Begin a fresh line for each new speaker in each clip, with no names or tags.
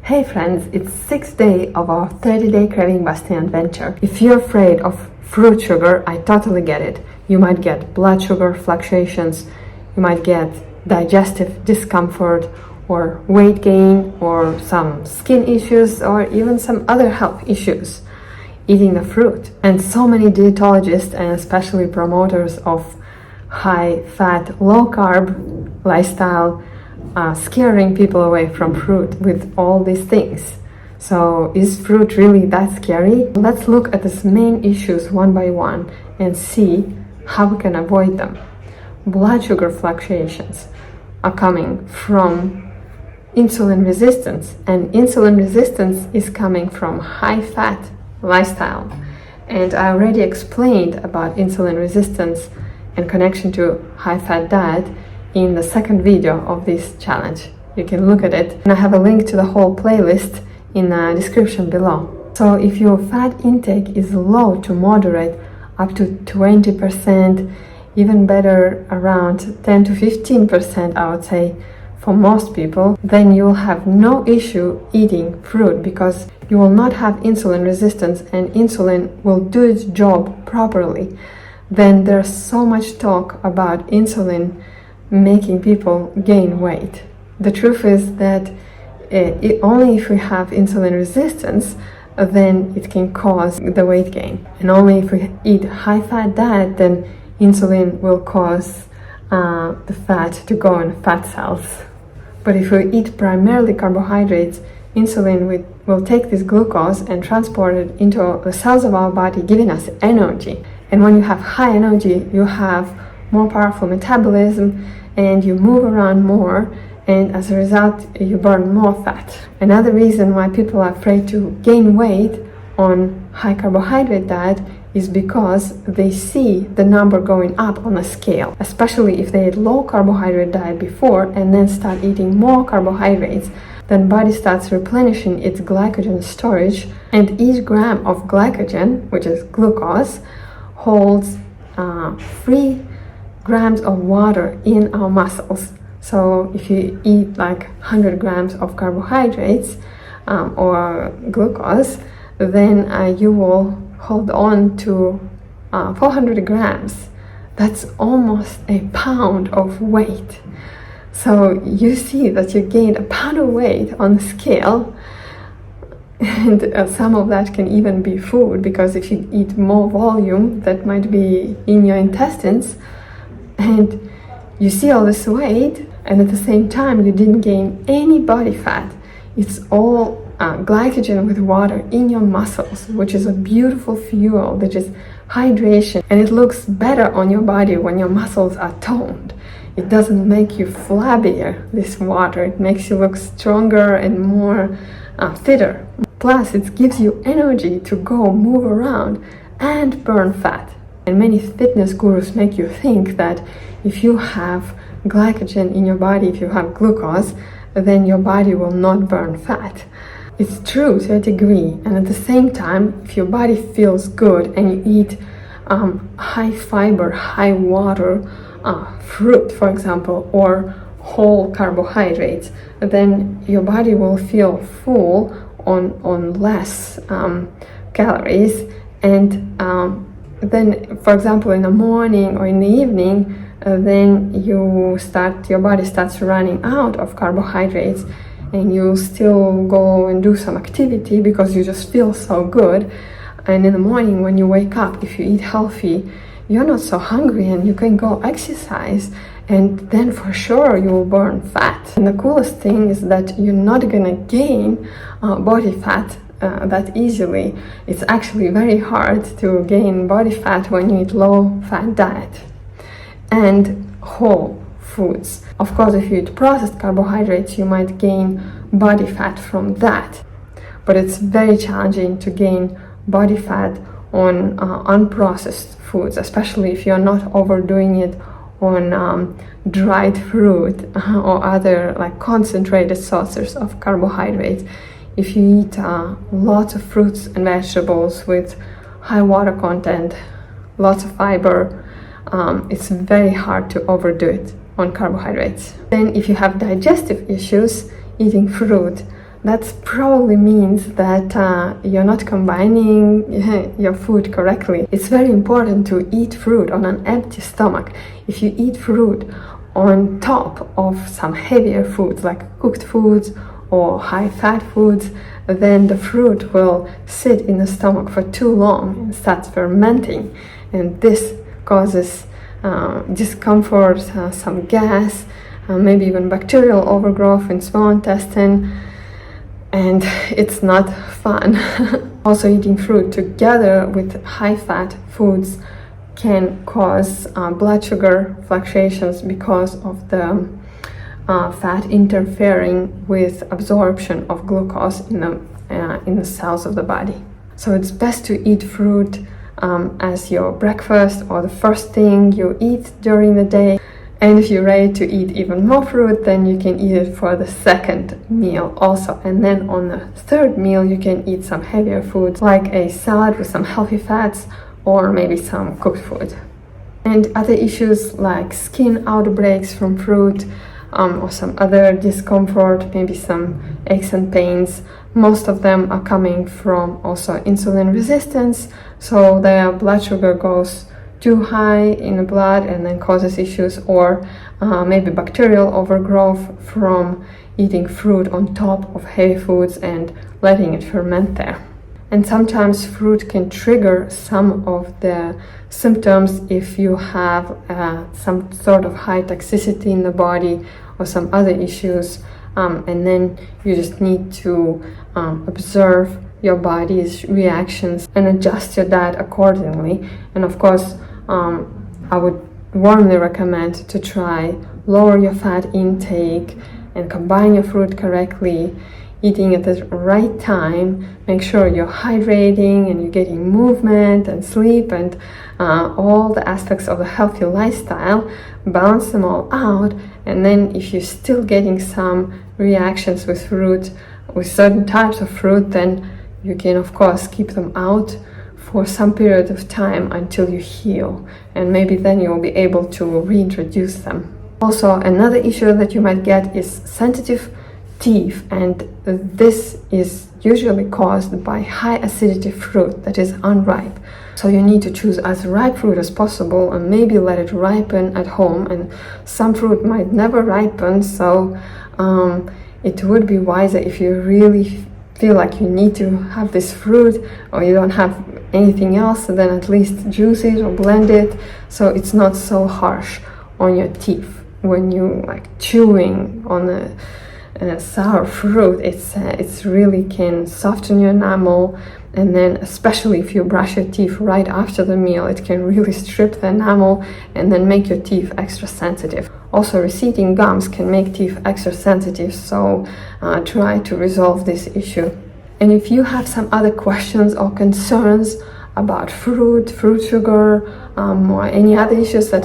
Hey friends, it's 6th day of our 30-day Craving Busting Adventure. If you're afraid of fruit sugar, I totally get it. You might get blood sugar fluctuations, you might get digestive discomfort or weight gain or some skin issues or even some other health issues eating the fruit. And so many dietologists and especially promoters of high-fat, low-carb lifestyle scaring people away from fruit with all these things. So is fruit really that scary? Let's look at these main issues one by one and see how we can avoid them. Blood sugar fluctuations are coming from insulin resistance, and insulin resistance is coming from high-fat lifestyle. And I already explained about insulin resistance and connection to high-fat diet in the second video of this challenge. You can look at it, and I have a link to the whole playlist in the description below. So if your fat intake is low to moderate, up to 20%, even better around 10 to 15%, I would say, for most people, then you'll have no issue eating fruit because you will not have insulin resistance and insulin will do its job properly. Then there's so much talk about insulin making people gain weight. The truth is that only if we have insulin resistance, then it can cause the weight gain. And only if we eat high-fat diet, then insulin will cause the fat to go in fat cells. But if we eat primarily carbohydrates, insulin will take this glucose and transport it into the cells of our body, giving us energy. And when you have high energy, you have more powerful metabolism and you move around more, and as a result you burn more fat. Another reason why people are afraid to gain weight on high carbohydrate diet is because they see the number going up on a scale, especially if they ate low carbohydrate diet before and then start eating more carbohydrates. Then body starts replenishing its glycogen storage, and each gram of glycogen, which is glucose, holds 3 grams of water in our muscles. So if you eat like 100 grams of carbohydrates or glucose, then you will hold on to 400 grams. That's almost a pound of weight. So you see that you gained a pound of weight on the scale, and some of that can even be food, because if you eat more volume, that might be in your intestines, and you see all this weight, and at the same time you didn't gain any body fat. It's all glycogen with water in your muscles, which is a beautiful fuel, which is hydration, and it looks better on your body when your muscles are toned. It doesn't make you flabbier, this water. It makes you look stronger and more fitter. Plus, it gives you energy to go move around and burn fat. And many fitness gurus make you think that if you have glycogen in your body, if you have glucose, then your body will not burn fat. It's true to a degree, and at the same time, if your body feels good and you eat high fiber, high water fruit, for example, or whole carbohydrates, then your body will feel full on less calories, and then, for example, in the morning or in the evening, then your body starts running out of carbohydrates, and you still go and do some activity because you just feel so good. And in the morning when you wake up, if you eat healthy, you're not so hungry and you can go exercise, and then for sure you will burn fat. And the coolest thing is that you're not gonna gain body fat that easily. It's actually very hard to gain body fat when you eat low fat diet and whole foods. Of course, if you eat processed carbohydrates, you might gain body fat from that, but it's very challenging to gain body fat on unprocessed foods, especially if you're not overdoing it on dried fruit or other like concentrated sources of carbohydrates. If you eat lots of fruits and vegetables with high water content, lots of fiber, it's very hard to overdo it on carbohydrates. Then if you have digestive issues, eating fruit that probably means that you're not combining your food correctly. It's very important to eat fruit on an empty stomach. If you eat fruit on top of some heavier foods like cooked foods or high-fat foods, then the fruit will sit in the stomach for too long and starts fermenting, and this causes discomfort, some gas, maybe even bacterial overgrowth in small intestine, and it's not fun. Also, eating fruit together with high-fat foods can cause blood sugar fluctuations because of the fat interfering with absorption of glucose in the cells of the body. So it's best to eat fruit as your breakfast or the first thing you eat during the day. And if you're ready to eat even more fruit, then you can eat it for the second meal also. And then on the third meal, you can eat some heavier foods like a salad with some healthy fats or maybe some cooked food. And other issues like skin outbreaks from fruit, or some other discomfort, maybe some aches and pains. Most of them are coming from also insulin resistance, so their blood sugar goes too high in the blood and then causes issues, or maybe bacterial overgrowth from eating fruit on top of heavy foods and letting it ferment there. And sometimes fruit can trigger some of the symptoms if you have some sort of high toxicity in the body or some other issues, and then you just need to observe your body's reactions and adjust your diet accordingly. And of course, I would warmly recommend to try lower your fat intake and combine your fruit correctly, eating at the right time. Make sure you're hydrating and you're getting movement and sleep and all the aspects of a healthy lifestyle. Balance them all out, and then if you're still getting some reactions with fruit, with certain types of fruit, then you can of course keep them out for some period of time until you heal, and maybe then you'll be able to reintroduce them. Also, another issue that you might get is sensitive teeth, and this is usually caused by high acidity fruit that is unripe. So you need to choose as ripe fruit as possible and maybe let it ripen at home, and some fruit might never ripen, so it would be wiser if you really feel like you need to have this fruit or you don't have anything else, then at least juice it or blend it so it's not so harsh on your teeth when you like chewing on a sour fruit. It's really can soften your enamel, and then especially if you brush your teeth right after the meal, it can really strip the enamel and then make your teeth extra sensitive. Also, receding gums can make teeth extra sensitive, so try to resolve this issue. And if you have some other questions or concerns about fruit sugar, or any other issues that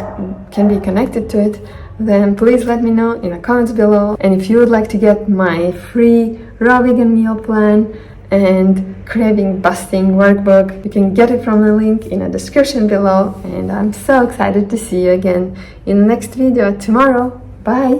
can be connected to it, then please let me know in the comments below. And if you would like to get my free raw vegan meal plan and craving busting workbook, you can get it from the link in the description below. And I'm so excited to see you again in the next video tomorrow. Bye!